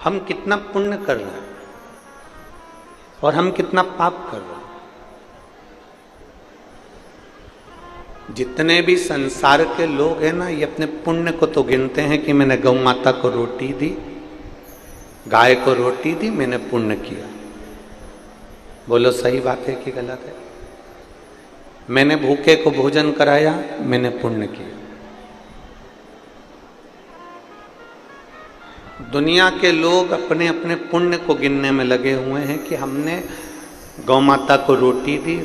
हम कितना पुण्य कर रहे हैं और हम कितना पाप कर रहे हैं। जितने भी संसार के लोग हैं ना, ये अपने पुण्य को तो गिनते हैं कि मैंने गौ माता को रोटी दी, गाय को रोटी दी, मैंने पुण्य किया। बोलो सही बात है कि गलत है? मैंने भूखे को भोजन कराया, मैंने पुण्य किया। दुनिया के लोग अपने अपने पुण्य को गिनने में लगे हुए हैं कि हमने गौ माता को रोटी दी,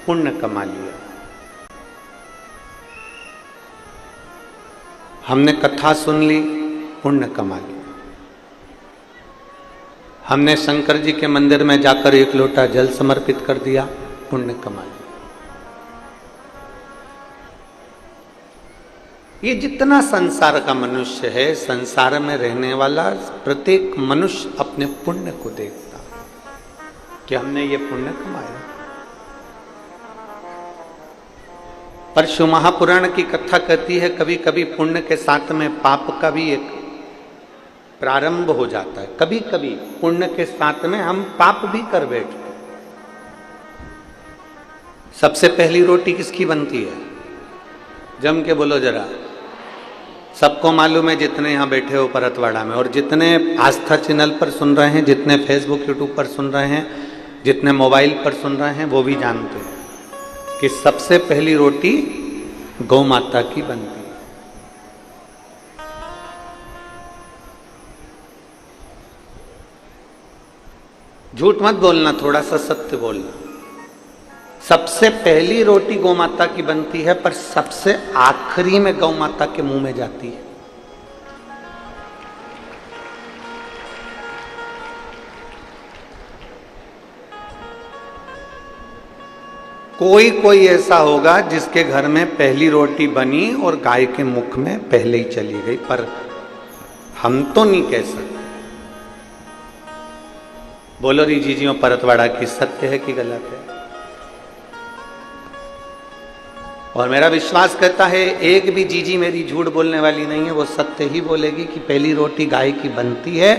पुण्य कमा लिया। हमने कथा सुन ली, पुण्य कमा लिया। हमने शंकर जी के मंदिर में जाकर एक लोटा जल समर्पित कर दिया, पुण्य कमा लिया। ये जितना संसार का मनुष्य है, संसार में रहने वाला प्रत्येक मनुष्य अपने पुण्य को देखता कि हमने ये पुण्य कमाया। परशु महापुराण की कथा कहती है, कभी कभी पुण्य के साथ में पाप का भी एक प्रारंभ हो जाता है। कभी कभी पुण्य के साथ में हम पाप भी कर बैठते। सबसे पहली रोटी किसकी बनती है? जम के बोलो जरा। सबको मालूम है, जितने यहाँ बैठे हो परतवाड़ा में, और जितने आस्था चैनल पर सुन रहे हैं, जितने फेसबुक यूट्यूब पर सुन रहे हैं, जितने मोबाइल पर सुन रहे हैं, वो भी जानते हैं कि सबसे पहली रोटी गौ माता की बनती है। झूठ मत बोलना, थोड़ा सा सत्य बोलना। सबसे पहली रोटी गौ माता की बनती है, पर सबसे आखिरी में गौ माता के मुंह में जाती है। कोई कोई ऐसा होगा जिसके घर में पहली रोटी बनी और गाय के मुख में पहले ही चली गई, पर हम तो नहीं कह सकते। बोलो री जीजियों, परतवाड़ा की सत्य है कि गलत है? और मेरा विश्वास करता है एक भी जीजी मेरी झूठ बोलने वाली नहीं है, वो सत्य ही बोलेगी कि पहली रोटी गाय की बनती है,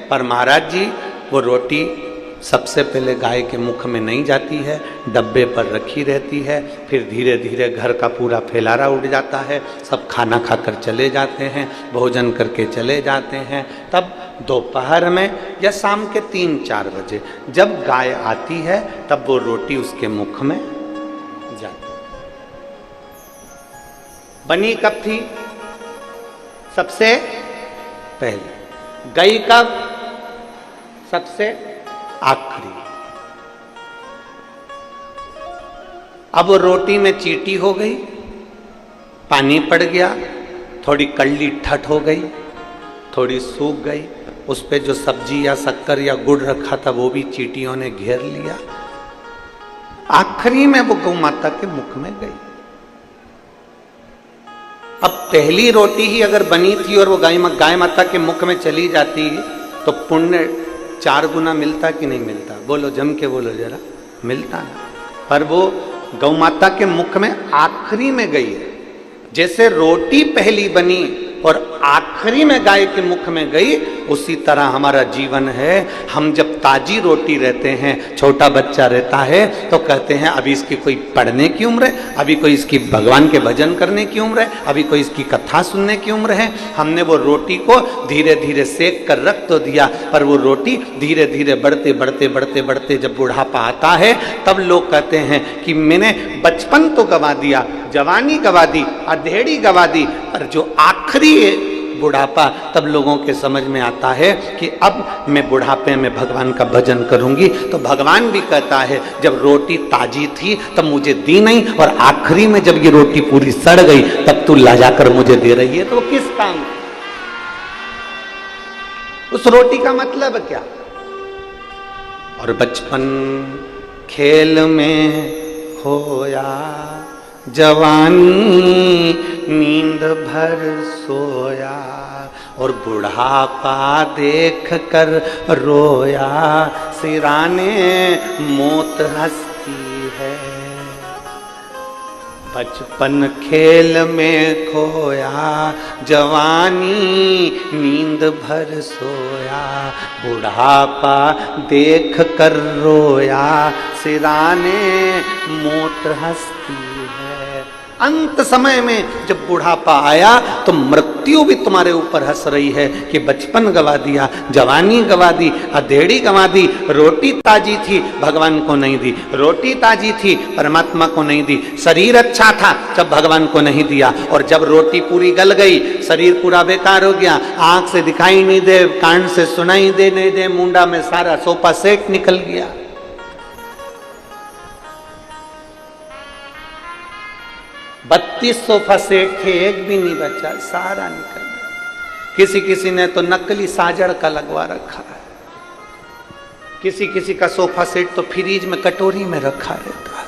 पर महाराज जी वो रोटी सबसे पहले गाय के मुख में नहीं जाती है, डब्बे पर रखी रहती है। फिर धीरे धीरे घर का पूरा फैलारा उड़ जाता है, सब खाना खाकर चले जाते हैं, भोजन करके चले जाते हैं। तब दोपहर में या शाम के 3-4 बजे जब गाय आती है, तब वो रोटी उसके मुख में जाती है। बनी कब थी? सबसे पहले। गई कब? सबसे आखिरी। अब वो रोटी में चींटी हो गई, पानी पड़ गया, थोड़ी कड़ली ठठ हो गई, थोड़ी सूख गई, उस पे जो सब्जी या शक्कर या गुड़ रखा था वो भी चींटियों ने घेर लिया। आखिरी में वो गौ माता के मुख में गई। अब पहली रोटी ही अगर बनी थी और वो गाय माता के मुख में चली जाती तो पुण्य 4 गुना मिलता कि नहीं मिलता? बोलो, जम के बोलो जरा। मिलता ना। पर वो गौ माता के मुख में आखिरी में गई है। जैसे रोटी पहली बनी और आखिरी में गाय के मुख में गई, उसी तरह हमारा जीवन है। हम जब ताजी रोटी रहते हैं, छोटा बच्चा रहता है, तो कहते हैं अभी इसकी कोई पढ़ने की उम्र है, अभी कोई इसकी भगवान के भजन करने की उम्र है, अभी कोई इसकी कथा सुनने की उम्र है। हमने वो रोटी को धीरे धीरे सेक कर रख तो दिया, पर वो रोटी धीरे धीरे बढ़ते बढ़ते बढ़ते बढ़ते जब बुढ़ापा आता है, तब लोग कहते हैं कि मैंने बचपन तो गवा दिया, जवानी गवा दी, अधेड़ी गवा दी, पर जो आखिरी बुढ़ापा, तब लोगों के समझ में आता है कि अब मैं बुढ़ापे में भगवान का भजन करूंगी। तो भगवान भी कहता है जब रोटी ताजी थी तब मुझे दी नहीं, और आखिरी में जब ये रोटी पूरी सड़ गई तब तू ला जाकर मुझे दे रही है। तो वो किस काम? उस रोटी का मतलब क्या? और बचपन खेल में होया, जवानी नींद भर सोया, और बुढ़ापा देख कर रोया, सिराने मौत हंसती है। बचपन खेल में खोया, जवानी नींद भर सोया, बुढ़ापा देख कर रोया, सिराने मोट हंसती है। अंत समय में जब बुढ़ापा आया तो मृत्यु भी तुम्हारे ऊपर हंस रही है कि बचपन गवा दिया, जवानी गवा दी, अधेड़ी गवा दी। रोटी ताजी थी, भगवान को नहीं दी। रोटी ताजी थी, परमात्मा को नहीं दी। शरीर अच्छा था, जब भगवान को नहीं दिया। और जब रोटी पूरी गल गई, शरीर पूरा बेकार हो गया, आंख से दिखाई नहीं दे, कान से सुनाई दे नहीं दे, मुंडा में सारा सोफा सेट निकल गया। 32 सोफा सेट थे, एक भी नहीं बचा, सारा निकल गया। किसी किसी ने तो नकली साजड़ का लगवा रखा है, किसी किसी का सोफा सेट तो फ्रीज में कटोरी में रखा रहता है।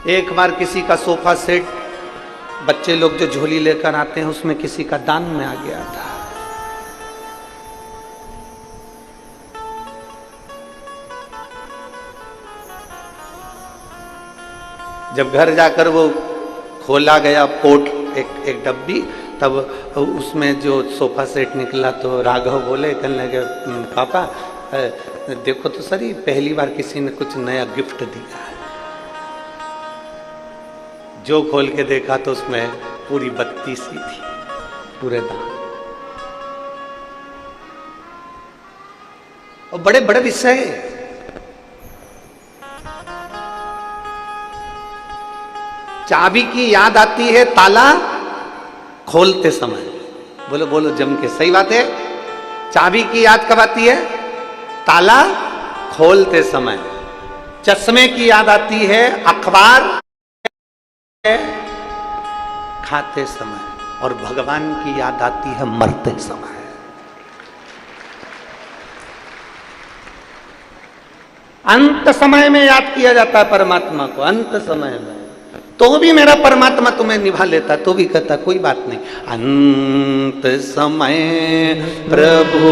एक बार किसी का सोफा सेट, बच्चे लोग जो झोली लेकर आते हैं, उसमें किसी का दान में आ गया था। जब घर जाकर वो खोला गया पोट, एक डब्बी, तब उसमें जो सोफा सेट निकला तो राघव बोले, कहने लगे पापा देखो तो सही, पहली बार किसी ने कुछ नया गिफ्ट दिया है। जो खोल के देखा तो उसमें पूरी बत्ती सी थी, पूरे दान। और बड़े बड़े विषय, चाबी की याद आती है ताला खोलते समय। बोलो बोलो जम के, सही बात है। चाबी की याद कब आती है? ताला खोलते समय। चश्मे की याद आती है अखबार खाते समय, और भगवान की याद आती है मरते समय। अंत समय में याद किया जाता है परमात्मा को, अंत समय में। तो भी मेरा परमात्मा तुम्हें निभा लेता, तो भी कहता कोई बात नहीं। अंत समय प्रभु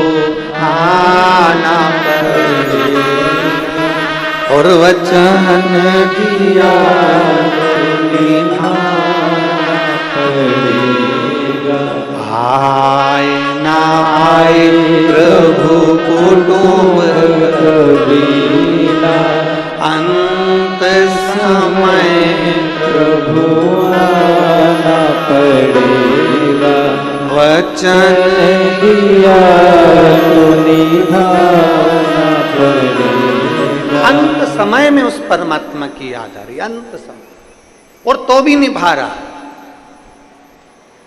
आना पड़े, और वचन दिया आए ना आए प्रभु कुटुंब कबीला, अंत समय प्रभु आना पड़ेगा, वचन दिया तो निभाना पड़ेगा। अंत समय में उस परमात्मा की याद आ रही, अंत समय, और तो भी निभा रहा।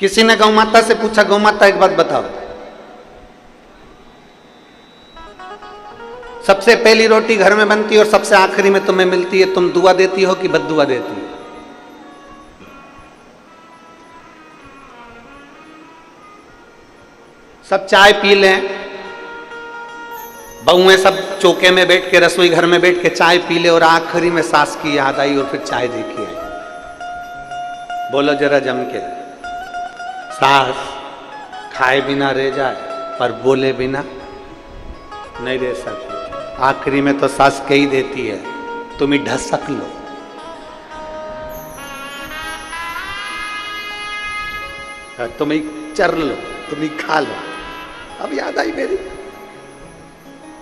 किसी ने गौ माता से पूछा, गौ माता एक बात बताओ, सबसे पहली रोटी घर में बनती है और सबसे आखिरी में तुम्हें मिलती है, तुम दुआ देती हो कि बद्दुआ देती हो? सब चाय पी लें, बहुएं सब चौके में बैठ के, रसोई घर में बैठ के चाय पी ले, और आखिरी में सास की याद आई और फिर चाय देखी आई। बोलो जरा जम के। सास खाए बिना रह जाए पर बोले बिना नहीं रह सकती। आखिरी में तो सास कही देती है, तुम ही ढसक लो। तुम ही चर लो, तुम ही खा लो। अब याद आई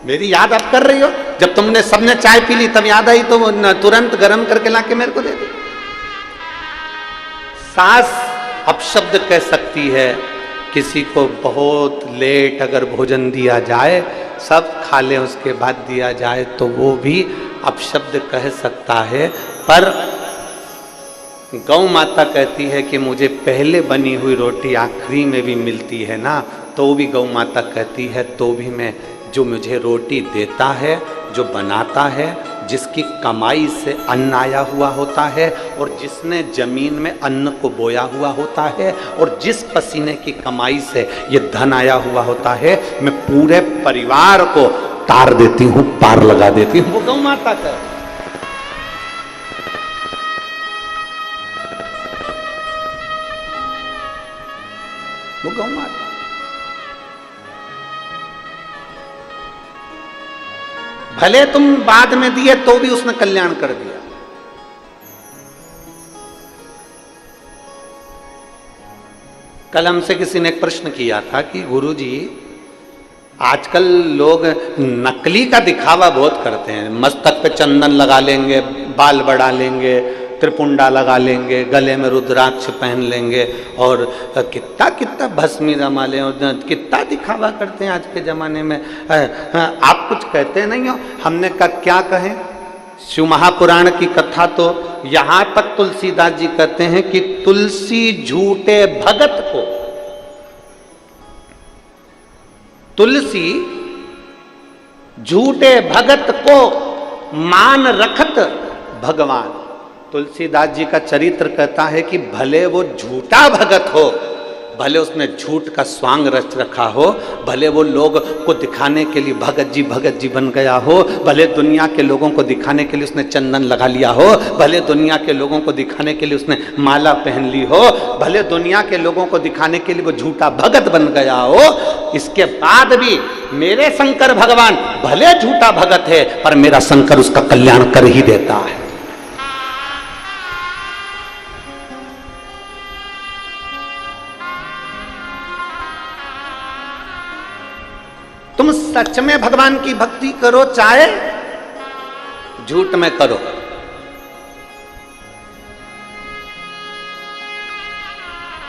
मेरी याद आप कर रही हो। जब तुमने सबने चाय पी ली तब याद आई, तो तुरंत गर्म करके लाके मेरे को दे दे। सास अपशब्द कह सकती है, किसी को बहुत लेट अगर भोजन दिया जाए, सब खा ले उसके बाद दिया जाए, तो वो भी अपशब्द कह सकता है। पर गौ माता कहती है कि मुझे पहले बनी हुई रोटी आखिरी में भी मिलती है ना, तो भी गौ माता कहती है, तो भी मैं, जो मुझे रोटी देता है, जो बनाता है, जिसकी कमाई से अन्न आया हुआ होता है, और जिसने जमीन में अन्न को बोया हुआ होता है, और जिस पसीने की कमाई से ये धन आया हुआ होता है, मैं पूरे परिवार को तार देती हूँ, पार लगा देती हूँ। वो गौ माता का, वो गौ माता। भले तुम बाद में दिए तो भी उसने कल्याण कर दिया। कल हमसे किसी ने एक प्रश्न किया था कि गुरुजी आजकल लोग नकली का दिखावा बहुत करते हैं, मस्तक पे चंदन लगा लेंगे, बाल बढ़ा लेंगे, त्रिपुंडा लगा लेंगे, गले में रुद्राक्ष पहन लेंगे और कितना कितना भस्मी रमा लें और कितना दिखावा करते हैं आज के ज़माने में। आप कुछ कहते नहीं हो? हमने कहा क्या कहें, शिव महापुराण की कथा तो यहाँ तक तुलसीदास जी कहते हैं कि तुलसी झूठे भगत को, तुलसी झूठे भगत को मान रखत भगवान। तुलसीदास जी का चरित्र कहता है कि भले वो झूठा भगत हो, भले उसने झूठ का स्वांग रच रखा हो, भले वो लोग को दिखाने के लिए भगत जी बन गया हो, भले दुनिया के लोगों को दिखाने के लिए उसने चंदन लगा लिया हो, भले दुनिया के लोगों को दिखाने के लिए उसने माला पहन ली हो, भले दुनिया के लोगों को दिखाने के लिए वो झूठा भगत बन गया हो, इसके बाद भी मेरे शंकर भगवान भले झूठा भगत है पर मेरा शंकर उसका कल्याण कर ही देता है। तुम सच में भगवान की भक्ति करो चाहे झूठ में करो।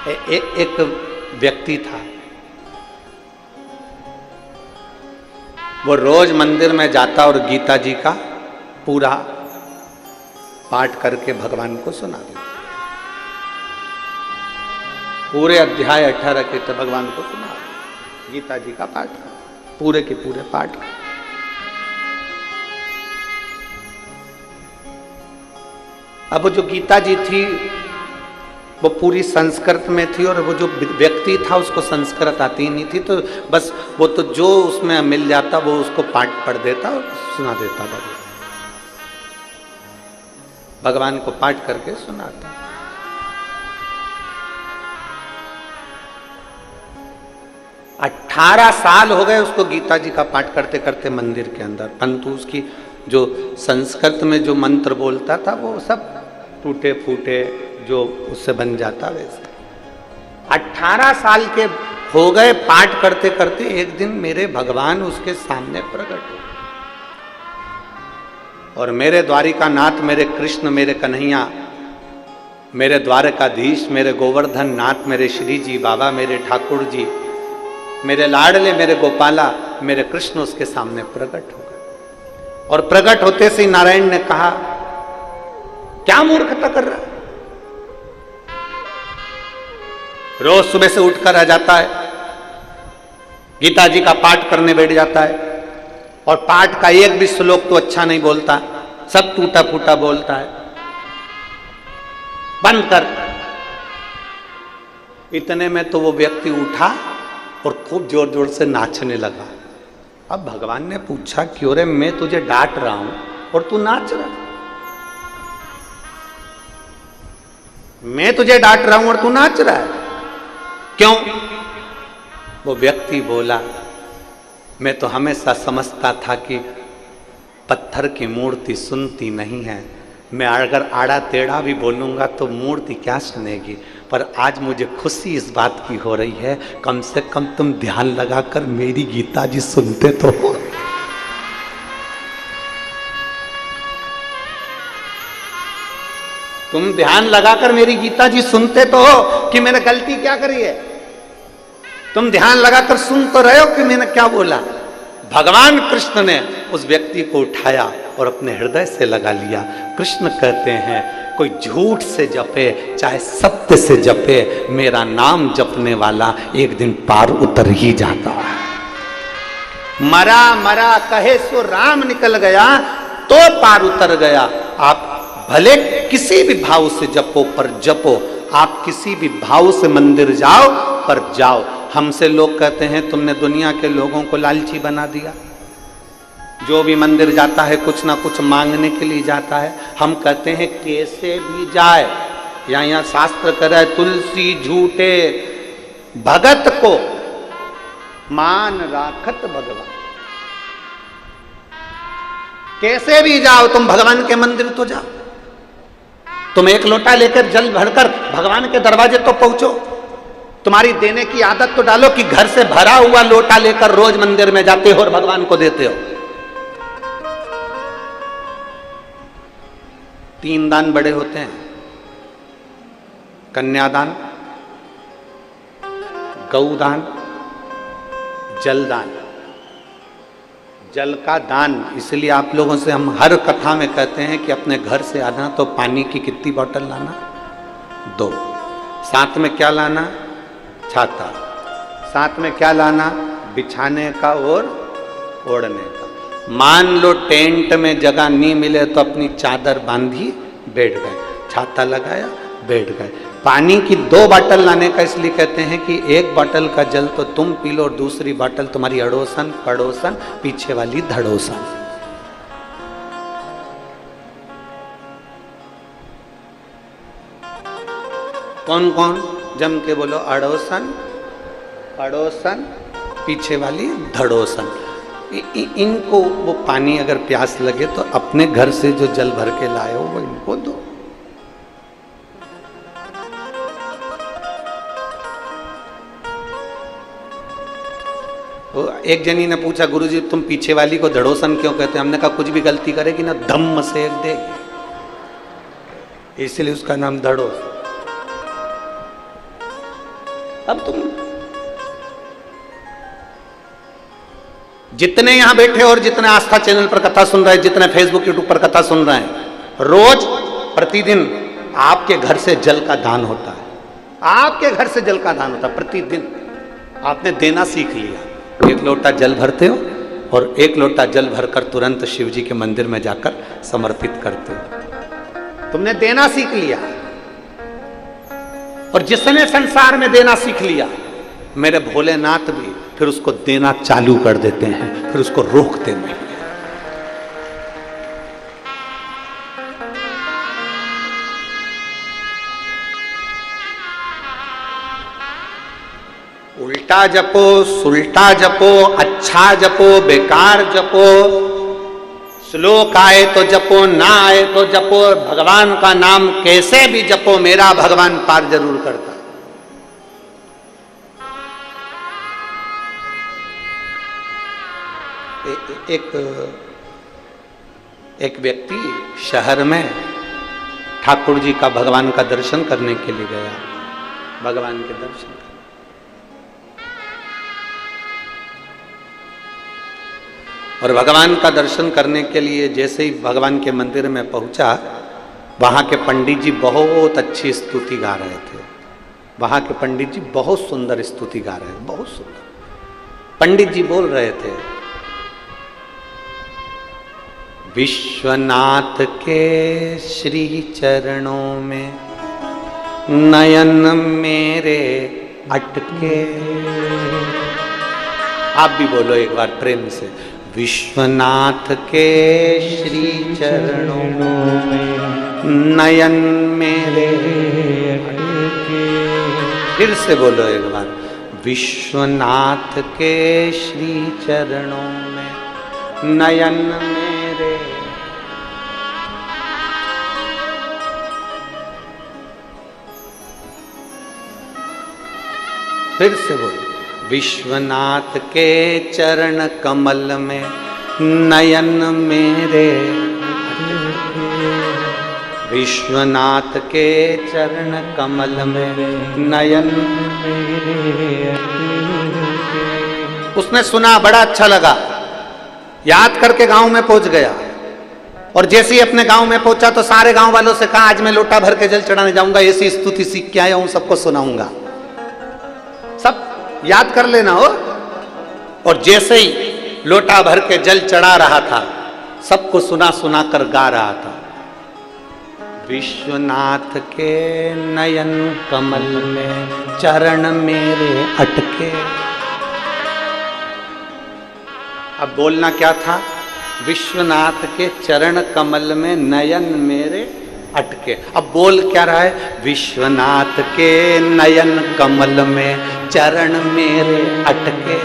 एक व्यक्ति था, वो रोज मंदिर में जाता और गीता जी का पूरा पाठ करके भगवान को सुना देता। पूरे अध्याय 18 के तो भगवान को सुना, गीता जी का पाठ कर, पूरे के पूरे पाठ। अब जो गीता जी थी वो पूरी संस्कृत में थी और वो जो व्यक्ति था उसको संस्कृत आती ही नहीं थी, तो बस वो तो जो उसमें मिल जाता वो उसको पाठ पढ़ देता और सुना देता। भगवान को पाठ करके सुनाता। 18 साल हो गए उसको गीता जी का पाठ करते करते मंदिर के अंदर, परंतु उसकी जो संस्कृत में जो मंत्र बोलता था वो सब टूटे फूटे जो उससे बन जाता वैसे। 18 साल के हो गए पाठ करते करते, एक दिन मेरे भगवान उसके सामने प्रकट हुए और मेरे द्वारिकानाथ, मेरे कृष्ण, मेरे कन्हैया, मेरे द्वारकाधीश, मेरे गोवर्धन नाथ, मेरे श्री जी बाबा, मेरे ठाकुर जी, मेरे लाडले, मेरे गोपाला, मेरे कृष्ण उसके सामने प्रकट हो गए। और प्रकट होते से नारायण ने कहा, क्या मूर्खता कर रहा है? रोज सुबह से उठकर आ जाता है, गीता जी का पाठ करने बैठ जाता है और पाठ का एक भी श्लोक तो अच्छा नहीं बोलता, सब टूटा फूटा बोलता है, बंद कर। इतने में तो वो व्यक्ति उठा और खूब जोर जोर से नाचने लगा। अब भगवान ने पूछा, क्यों रे, मैं तुझे डांट रहा हूं और तू नाच रहा? मैं तुझे डांट रहा हूं और तू नाच रहा है, क्यों? वो व्यक्ति बोला, मैं तो हमेशा समझता था कि पत्थर की मूर्ति सुनती नहीं है, मैं अगर आड़ा टेढ़ा भी बोलूंगा तो मूर्ति क्या सुनेगी, पर आज मुझे खुशी इस बात की हो रही है, कम से कम तुम ध्यान लगाकर मेरी गीता जी सुनते तो हो। तुम ध्यान लगाकर मेरी गीता जी सुनते तो हो कि मैंने गलती क्या करी है, तुम ध्यान लगाकर सुन तो रहे हो कि मैंने क्या बोला। भगवान कृष्ण ने उस व्यक्ति को उठाया और अपने हृदय से लगा लिया। कृष्ण कहते हैं, कोई झूठ से जपे चाहे सत्य से जपे, मेरा नाम जपने वाला एक दिन पार उतर ही जाता है। मरा मरा कहे सो राम निकल गया, तो पार उतर गया। आप भले किसी भी भाव से जपो, पर जपो। आप किसी भी भाव से मंदिर जाओ, पर जाओ। हमसे लोग कहते हैं, तुमने दुनिया के लोगों को लालची बना दिया। जो भी मंदिर जाता है कुछ ना कुछ मांगने के लिए जाता है। हम कहते हैं कैसे भी जाए, यहाँ शास्त्र कह रहा है, तुलसी झूठे भगत को मान राखत भगवान। कैसे भी जाओ तुम भगवान के मंदिर तो जाओ, तुम एक लोटा लेकर जल भरकर भगवान के दरवाजे तो पहुंचो। तुम्हारी देने की आदत तो डालो कि घर से भरा हुआ लोटा लेकर रोज मंदिर में जाते हो और भगवान को देते हो। 3 दान बड़े होते हैं, कन्यादान, गौदान, जलदान। जल का दान इसलिए आप लोगों से हम हर कथा में कहते हैं कि अपने घर से आना तो पानी की कितनी बोतल लाना, 2। साथ में क्या लाना, छाता। साथ में क्या लाना, बिछाने का और ओढ़ने का। मान लो टेंट में जगह नहीं मिले तो अपनी चादर बांधी बैठ गए, छाता लगाया बैठ गए। पानी की 2 बोतल लाने का इसलिए कहते हैं कि 1 बोतल का जल तो तुम पी लो और दूसरी बोतल तुम्हारी अड़ोसन पड़ोसन पीछे वाली धड़ोसन। कौन कौन जम के बोलो, अड़ोसन पड़ोसन पीछे वाली धड़ोसन। इनको वो पानी अगर प्यास लगे तो अपने घर से जो जल भर के लाए हो वो इनको दो। एक जनी ने पूछा, गुरुजी तुम पीछे वाली को धड़ोसन क्यों कहते हैं? हमने कहा कुछ भी गलती करेगी ना धम्म सेक देगी, इसलिए उसका नाम धड़ोसन। अब तुम जितने यहां बैठे और जितने आस्था चैनल पर कथा सुन रहे हैं, जितने फेसबुक यूट्यूब पर कथा सुन रहे हैं, रोज प्रतिदिन आपके घर से जल का दान होता है। आपके घर से जल का दान होता है प्रतिदिन। आपने देना सीख लिया। 1 लोटा जल भरते हो और 1 लोटा जल भरकर तुरंत शिव जी के मंदिर में जाकर समर्पित करते हो। तुमने देना सीख लिया। और जिसने संसार में देना सीख लिया, मेरे भोलेनाथ भी फिर उसको देना चालू कर देते हैं, फिर उसको रोकते नहीं। उल्टा जपो, सुल्टा जपो, अच्छा जपो, बेकार जपो, श्लोक आए तो जपो, ना आए तो जपो, भगवान का नाम कैसे भी जपो, मेरा भगवान पार जरूर करता। एक व्यक्ति शहर में ठाकुर जी का भगवान का दर्शन करने के लिए गया। भगवान के दर्शन और भगवान का दर्शन करने के लिए जैसे ही भगवान के मंदिर में पहुंचा, वहां के पंडित जी बहुत अच्छी स्तुति गा रहे थे। वहां के पंडित जी बहुत सुंदर स्तुति गा रहे थे, बहुत सुंदर। पंडित जी बोल रहे थे, विश्वनाथ के श्री चरणों में नयन मेरे अटके। आप भी बोलो एक बार प्रेम से, विश्वनाथ के श्री चरणों में नयन मेरे अटके। फिर से बोलो एक बार, विश्वनाथ के श्री चरणों में नयन मेरे। फिर से बोलो, विश्वनाथ के चरण कमल में नयन मेरे। विश्वनाथ के चरण कमल में नयन मेरे। उसने सुना, बड़ा अच्छा लगा, याद करके गांव में पहुंच गया। और जैसे ही अपने गांव में पहुंचा तो सारे गांव वालों से कहा, आज मैं लोटा भर के जल चढ़ाने जाऊंगा, ऐसी स्तुति सीख के आया हूं, सबको सुनाऊंगा। सब याद कर लेना हो। और जैसे ही लोटा भर के जल चढ़ा रहा था, सबको सुना सुना कर गा रहा था, विश्वनाथ के नयन कमल में चरण मेरे अटके। अब बोलना क्या था, विश्वनाथ के चरण कमल में नयन मेरे अटके। अब बोल क्या रहा है, विश्वनाथ के नयन कमल में चरण मेरे अटके।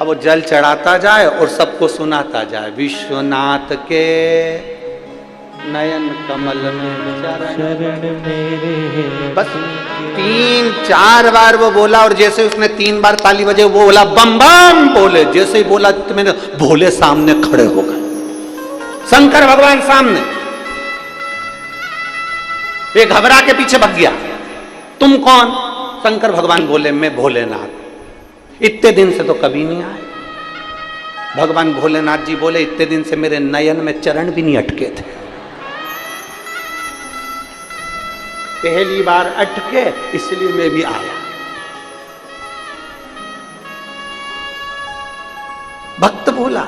अब वो जल चढ़ाता जाए और सबको सुनाता जाए, विश्वनाथ के नयन कमल में चरण मेरे। बस 3-4 बार वो बोला, और जैसे उसने 3 बार ताली बजे वो बोला बम बम बोले, जैसे ही बोला तो मैंने भोले सामने खड़े हो गए, शंकर भगवान सामने। ये घबरा के पीछे भाग गया, तुम कौन? शंकर भगवान बोले मैं भोलेनाथ। इतने दिन से तो कभी नहीं आए। भगवान भोलेनाथ जी बोले इतने दिन से मेरे नयन में चरण भी नहीं अटके थे, पहली बार अटके इसलिए मैं भी आया। भक्त बोला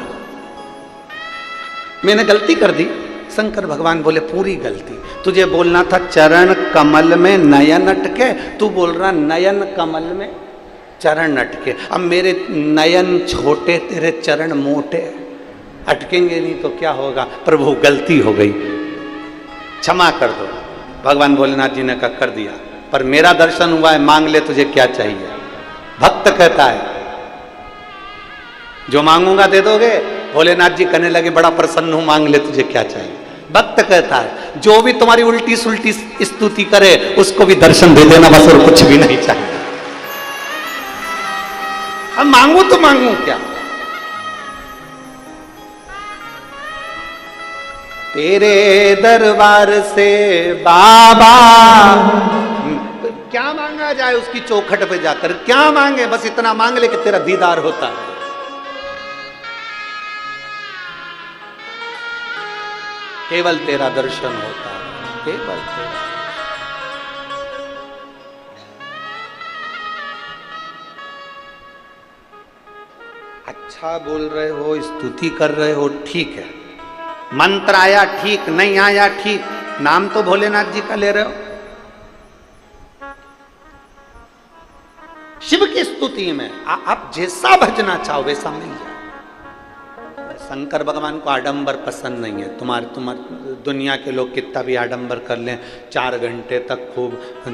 मैंने गलती कर दी। शंकर भगवान बोले पूरी गलती, तुझे बोलना था चरण कमल में नयन अटके, तू बोल रहा नयन कमल में चरण अटके। अब मेरे नयन छोटे तेरे चरण मोटे, अटकेंगे नहीं तो क्या होगा? प्रभु गलती हो गई, क्षमा कर दो। भगवान भोलेनाथ जी ने कहा कर दिया, पर मेरा दर्शन हुआ है, मांग ले तुझे क्या चाहिए। भक्त कहता है जो मांगूंगा दे दोगे? भोलेनाथ जी कहने लगे बड़ा प्रसन्न हूं, मांग ले तुझे क्या चाहिए। भक्त कहता है जो भी तुम्हारी उल्टी सुल्टी स्तुति करे उसको भी दर्शन दे देना बस, और कुछ भी नहीं चाहिए। अब मांगू तो मांगू क्या? तेरे दरबार से बाबा, क्या मांगा जाए उसकी चौखट पे जाकर? क्या मांगे? बस इतना मांग ले कि तेरा दीदार होता है। केवल तेरा दर्शन होता है, केवल तेरा। अच्छा बोल रहे हो, स्तुति कर रहे हो, ठीक है। मंत्र आया ठीक, नहीं आया ठीक, नाम तो भोलेनाथ जी का ले रहे हो। शिव की स्तुति में आप जैसा भजना चाहो वैसा मिल जाए। शंकर भगवान को आडंबर पसंद नहीं है। तुम्हारे दुनिया के लोग कितना भी आडंबर कर लें, 4 घंटे तक खूब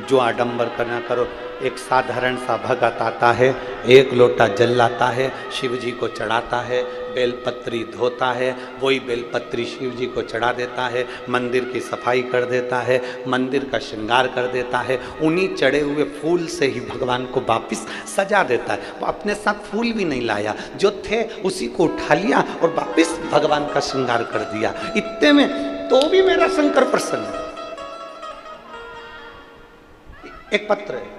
जो आडंबर करना करो। एक साधारण सा भगत आता है, 1 लोटा जल लाता है, शिव जी को चढ़ाता है, बेलपत्री धोता है, वही बेलपत्री शिव जी को चढ़ा देता है, मंदिर की सफाई कर देता है, मंदिर का श्रृंगार कर देता है, उन्हीं चढ़े हुए फूल से ही भगवान को वापिस सजा देता है। वो अपने साथ फूल भी नहीं लाया, जो थे उसी को उठा लिया और वापिस भगवान का श्रृंगार कर दिया। इतने में तो भी मेरा शंकर प्रसन्न है। एक पत्र है,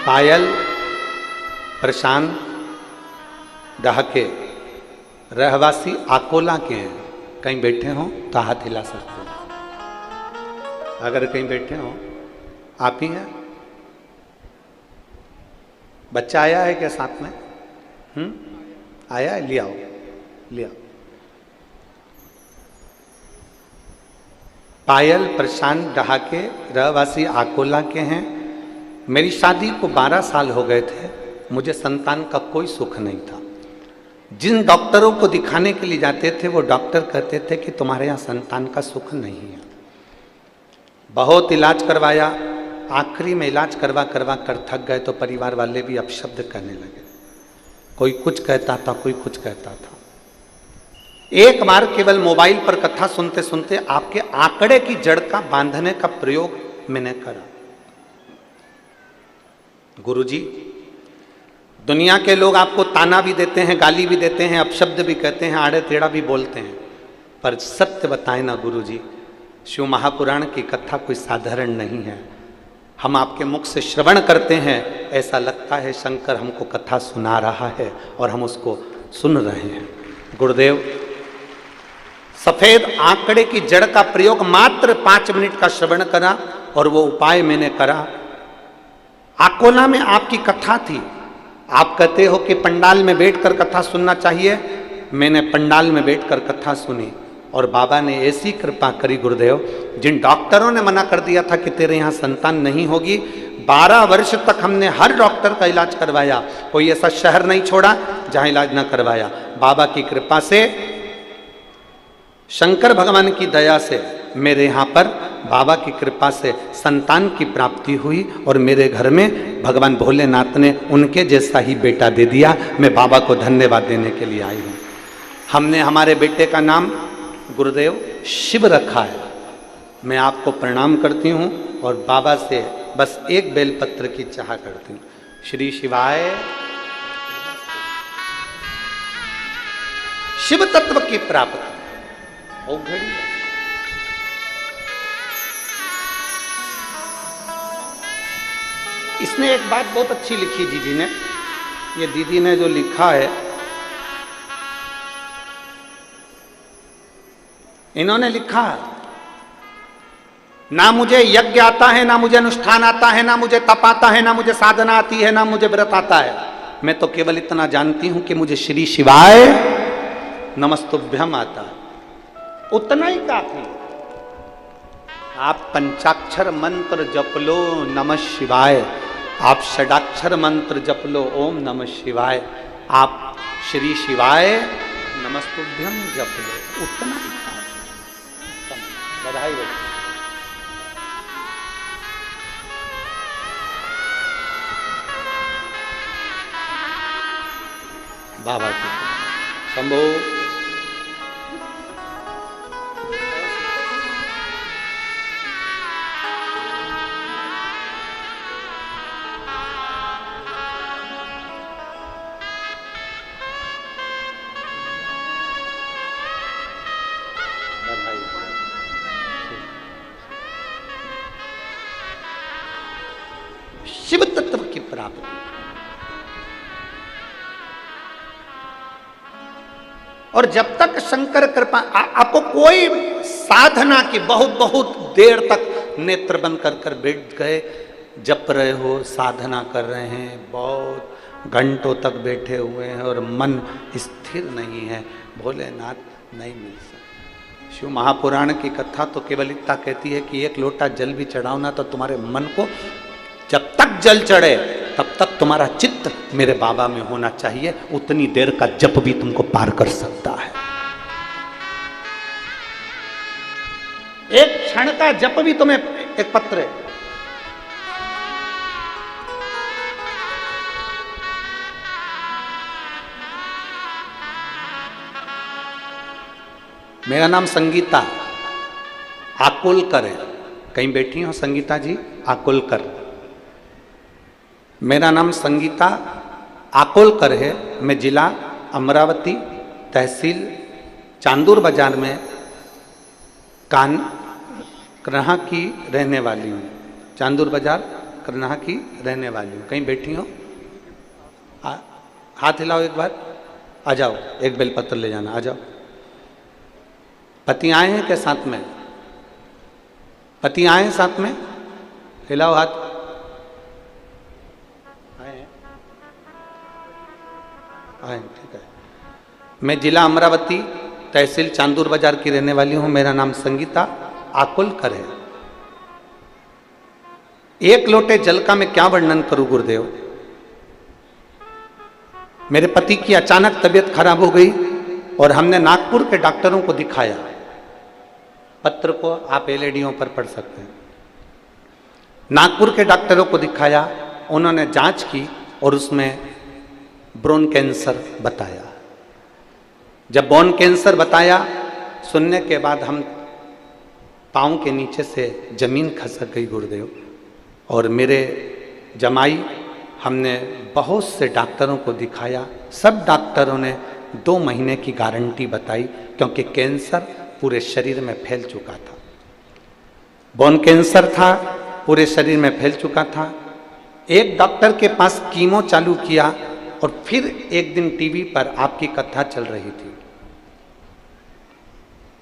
पायल प्रशांत डहाके रहवासी आकोला के हैं। कहीं बैठे हो तो हाथ हिला सकते हो। अगर कहीं बैठे हो, आप ही हैं। बच्चा आया है क्या साथ में? आया है, ले आओ, ले आओ। पायल प्रशांत डहाके रहवासी आकोला के हैं। मेरी शादी को 12 साल हो गए थे, मुझे संतान का कोई सुख नहीं था। जिन डॉक्टरों को दिखाने के लिए जाते थे वो डॉक्टर कहते थे कि तुम्हारे यहाँ संतान का सुख नहीं है। बहुत इलाज करवाया, आखिरी में इलाज करवा करवा कर थक गए तो परिवार वाले भी अपशब्द कहने लगे। कोई कुछ कहता था, कोई कुछ कहता था। एक बार केवल मोबाइल पर कथा सुनते सुनते आपके आंकड़े की जड़ का बांधने का प्रयोग मैंने करा। गुरुजी, दुनिया के लोग आपको ताना भी देते हैं, गाली भी देते हैं, अपशब्द भी कहते हैं, आड़े टेढ़ा भी बोलते हैं, पर सत्य बताएं ना गुरुजी, शिव महापुराण की कथा कोई साधारण नहीं है। हम आपके मुख से श्रवण करते हैं, ऐसा लगता है शंकर हमको कथा सुना रहा है और हम उसको सुन रहे हैं। गुरुदेव, सफेद आंकड़े की जड़ का प्रयोग मात्र 5 मिनट का श्रवण करा और वो उपाय मैंने करा। आकोला में आपकी कथा थी, आप कहते हो कि पंडाल में बैठकर कथा सुनना चाहिए। मैंने पंडाल में बैठकर कथा सुनी और बाबा ने ऐसी कृपा करी गुरुदेव, जिन डॉक्टरों ने मना कर दिया था कि तेरे यहाँ संतान नहीं होगी, 12 वर्ष तक हमने हर डॉक्टर का इलाज करवाया, कोई ऐसा शहर नहीं छोड़ा जहाँ इलाज ना करवाया। बाबा की कृपा से, शंकर भगवान की दया से मेरे यहाँ पर बाबा की कृपा से संतान की प्राप्ति हुई और मेरे घर में भगवान भोलेनाथ ने उनके जैसा ही बेटा दे दिया। मैं बाबा को धन्यवाद देने के लिए आई हूँ। हमने हमारे बेटे का नाम गुरुदेव शिव रखा है। मैं आपको प्रणाम करती हूँ और बाबा से बस एक बेलपत्र की चाह करती हूँ। श्री शिवाय। शिव तत्व की प्राप्ति ओ घड़ी। इसने एक बात बहुत अच्छी लिखी दीदी ने, ये दीदी ने जो लिखा है, इन्होंने लिखा ना मुझे यज्ञ आता है, ना मुझे अनुष्ठान आता है, ना मुझे तप आता है, ना मुझे साधना आती है, ना मुझे व्रत आता है। मैं तो केवल इतना जानती हूं कि मुझे श्री शिवाय नमस्तुभ्यम आता है, उतना ही काफी। आप पंचाक्षर मंत्र जप लो नमः शिवाय, आप षडाक्षर मंत्र जप लो ओम नमः शिवाय, आप श्री शिवाय नमस्तुभ्यम जप लो, उतना ही काफी। बधाई हो। बाबा की शंभो। शिव तत्व की प्राप्ति। और जब तक शंकर कृपा, आपको कोई साधना की बहुत देर तक नेत्र बंद कर बैठ गए, जप रहे हो, साधना कर रहे हैं, बहुत घंटों तक बैठे हुए हैं और मन स्थिर नहीं है, भोलेनाथ नहीं मिल सकते। शिव महापुराण की कथा तो केवल इतना कहती है कि एक लोटा जल भी चढ़ाओ ना तो तुम्हारे मन को, जब तक जल चढ़े तब तक तुम्हारा चित्त मेरे बाबा में होना चाहिए, उतनी देर का जप भी तुमको पार कर सकता है। एक क्षण का जप भी तुम्हें, एक पत्र है, मेरा नाम संगीता आकुलकर है। कहीं बैठी हो संगीता जी आकुलकर? मेरा नाम संगीता आकोलकर है। मैं जिला अमरावती, तहसील चांदूर बाजार में करनाहा की रहने वाली हूँ। चांदूर बाजार करनाहा की रहने वाली हूँ। कहीं बैठी हो? हाथ हिलाओ एक बार, आ जाओ, एक बेलपत्र ले जाना, आ जाओ। पति आए हैं क्या साथ में? पति आए हैं साथ में? हिलाओ हाथ। ठीक है। मैं जिला अमरावती, तहसील चांदूर बाजार की रहने वाली हूं। मेरा नाम संगीता आकुलकर है। एक लोटे जल का मैं क्या वर्णन करूं गुरुदेव। मेरे पति की अचानक तबीयत खराब हो गई और हमने नागपुर के डॉक्टरों को दिखाया। पत्र को आप एलईडीओं पर पढ़ सकते हैं। नागपुर के डॉक्टरों को दिखाया, उन्होंने जांच की और उसमें ब्रोन कैंसर बताया। जब ब्रोन कैंसर बताया, सुनने के बाद हम पाँव के नीचे से जमीन खसक गई गुरुदेव। और मेरे जमाई, हमने बहुत से डॉक्टरों को दिखाया। सब डॉक्टरों ने 2 महीने की गारंटी बताई, क्योंकि कैंसर पूरे शरीर में फैल चुका था। ब्रोन कैंसर था, पूरे शरीर में फैल चुका था। एक डॉक्टर के पास कीमो चालू किया और फिर एक दिन टीवी पर आपकी कथा चल रही थी।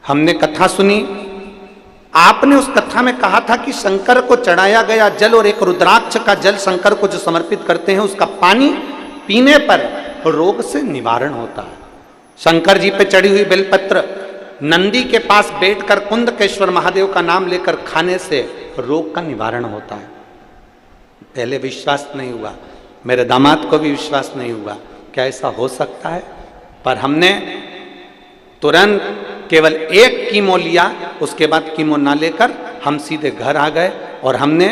हमने कथा सुनी। आपने उस कथा में कहा था कि शंकर को चढ़ाया गया जल और एक रुद्राक्ष का जल शंकर को जो समर्पित करते हैं, उसका पानी पीने पर रोग से निवारण होता है। शंकर जी पे चढ़ी हुई बेलपत्र नंदी के पास बैठकर कुंदकेश्वर महादेव का नाम लेकर खाने से रोग का निवारण होता है। पहले विश्वास नहीं हुआ, मेरे दामाद को भी विश्वास नहीं हुआ, क्या ऐसा हो सकता है? पर हमने तुरंत केवल एक कीमो लिया, उसके बाद कीमो ना लेकर हम सीधे घर आ गए और हमने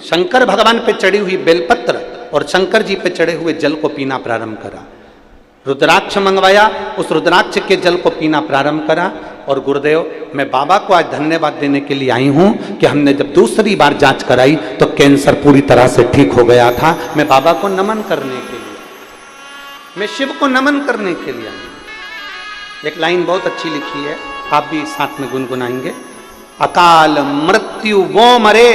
शंकर भगवान पे चढ़ी हुई बेलपत्र और शंकर जी पे चढ़े हुए जल को पीना प्रारंभ करा। रुद्राक्ष मंगवाया, उस रुद्राक्ष के जल को पीना प्रारंभ करा। और गुरुदेव, मैं बाबा को आज धन्यवाद देने के लिए आई हूं कि हमने जब दूसरी बार जांच कराई तो कैंसर पूरी तरह से ठीक हो गया था। मैं बाबा को नमन करने के लिए, मैं शिव को नमन करने के लिए आई हूं। एक लाइन बहुत अच्छी लिखी है, आप भी साथ में गुनगुनाएंगे। अकाल मृत्यु वो मरे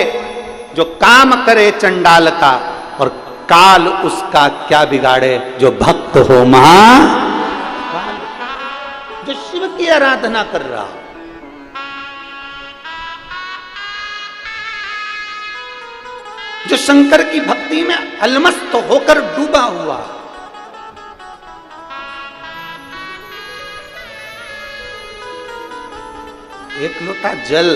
जो काम करे चंडाल का, और काल उसका क्या बिगाड़े जो भक्त हो महाकाल। जो शिव की आराधना कर रहा हो, जो शंकर की भक्ति में अलमस्त होकर डूबा हुआ, एक लोटा जल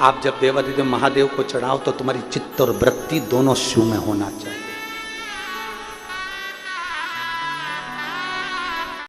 आप जब देवाधिदेव महादेव को चढ़ाओ तो तुम्हारी चित्त और वृत्ति दोनों शिव में होना चाहिए।